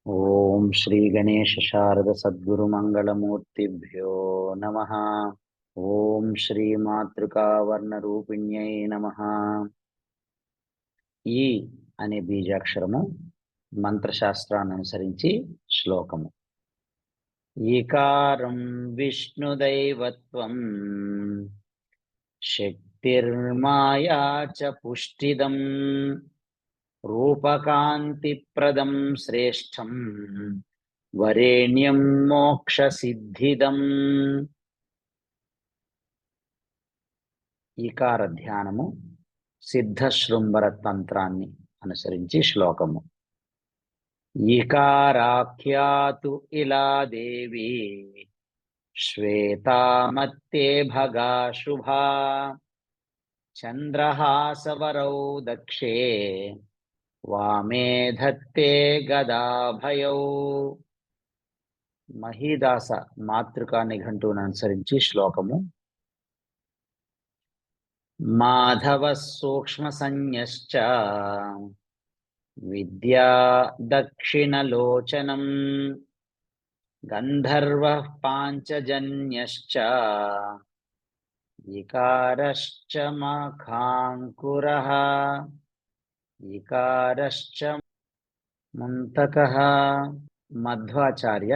ఓం శ్రీ గణేశ శారద సద్గురు మంగళమూర్తిభ్యో నమః. ఓం శ్రీ మాతృకావర్ణ రూపిణ్యై నమః. ఈ అనే బీజాక్షరము మంత్రశాస్త్రాన్ని అనుసరించి శ్లోకము. ఈకారం విష్ణుదైవత్వం శక్తిర్మాయా చ పుష్టిదం రూపకాంతిప్రదం శ్రేష్టం వరేణ్యం మోక్షసిద్ధిదం. ఈకార ధ్యానము సిద్ధశృంభర తంత్రాన్ని అనుసరించి శ్లోకము. ఈకారాఖ్యాతు ఇలా దేవి శ్వేతామత్తే భగా శుభా చంద్రహాసవరౌ దక్షే వామే ధత్తే గదాభయౌ. మహీదాస మాతృకా నిఘంటువును అనుసరించి శ్లోకము. మాధవ సూక్ష్మ సంజ్ఞశ్చ విద్యా దక్షిణలోచనం గంధర్వ పాంచజన్యశ్చ ఇకారశ్చ మఖాంకురః ఇకారశ్చ ముంతకః. మధ్వాచార్య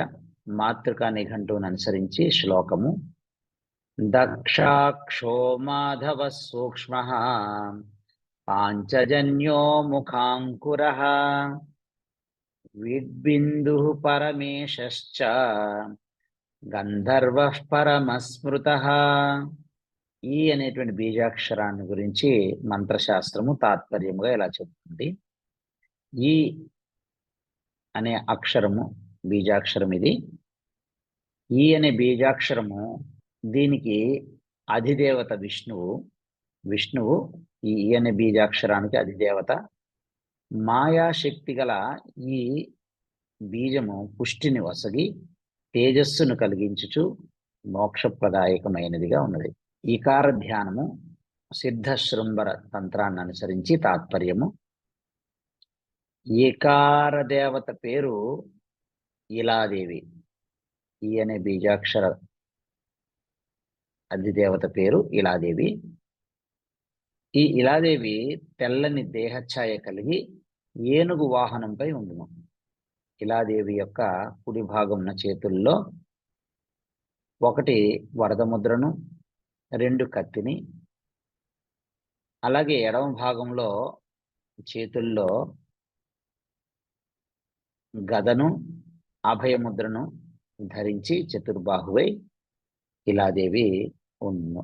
మాతృకా నిఘంటువును అనుసరించి శ్లోకము. దక్షాక్షో మాధవ సూక్ష్మః పాంచజన్యో ముఖాంకురః విద్బిందుః పరమేశశ్చ గంధర్వః పరమస్మృతః. ఈ అనేటువంటి బీజాక్షరాన్ని గురించి మంత్రశాస్త్రము తాత్పర్యముగా ఇలా చెబుతుంది. ఈ అనే అక్షరము బీజాక్షరం ఇది. ఈ అనే బీజాక్షరము దీనికి అధిదేవత విష్ణువు ఈ అనే బీజాక్షరానికి అధిదేవత. మాయాశక్తి గల ఈ బీజము పుష్టిని వసగి తేజస్సును కలిగించుచు మోక్షప్రదాయకమైనదిగా ఉన్నది. ఈకార ధ్యానము సిద్ధశృంభర తంత్రాన్ని అనుసరించి తాత్పర్యము. ఈకార దేవత పేరు ఇలాదేవి. ఈ అనే బీజాక్షర అధిదేవత పేరు ఇలాదేవి. ఈ ఇలాదేవి తెల్లని దేహఛాయ కలిగి ఏనుగు వాహనంపై ఉండును. ఇలాదేవి యొక్క కుడి భాగమున చేతుల్లో ఒకటి వరద ముద్రను, 2 కత్తిని, అలాగే ఎడమ భాగంలో చేతుల్లో గదను, అభయముద్రను ధరించి చతుర్బాహువై ఇలాదేవి ఉండును.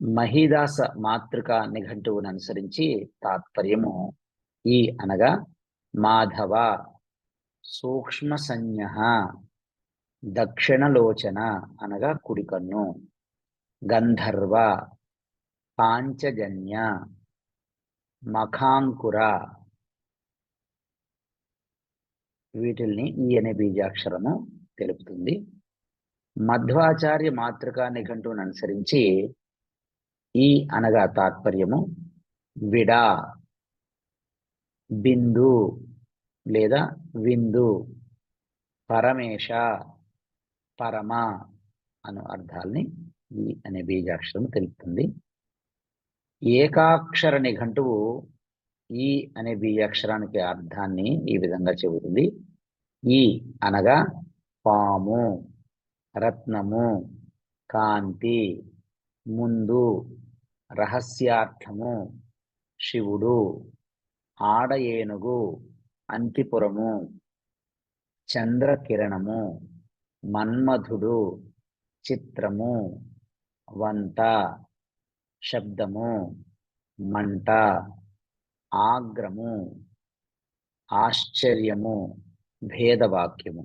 మహీదాస మాతృకా నిఘంటువును అనుసరించి తాత్పర్యము. ఈ అనగా మాధవ సూక్ష్మ సంజ్ఞః దక్షిణలోచన అనగా కుడికన్ను, గంధర్వ పాంచజన్య మఖాంకుర వీటిల్ని ఈ అనే బీజాక్షరము తెలుపుతుంది. మధ్వాచార్య మాతృకా నిఘంటువును అనుసరించి ఈ అనగా తాత్పర్యము విడా బిందు లేదా విందు పరమేశ పరమ అను అర్థాల్ని ఈ అనే బీజాక్షరం తెలుపుతుంది. ఏకాక్షర నిఘంటువు ఈ అనే బీజాక్షరానికి అర్థాన్ని ఈ విధంగా చెబుతుంది. ఈ అనగా పాము, రత్నము, కాంతి, ముందు, రహస్యార్థము, శివుడు, ఆడ ఏనుగు, అంతిపురము, చంద్రకిరణము, మన్మధుడు, చిత్రము, వంత, శబ్దము, మంట, ఆగ్రము, ఆశ్చర్యము, భేదవాక్యము.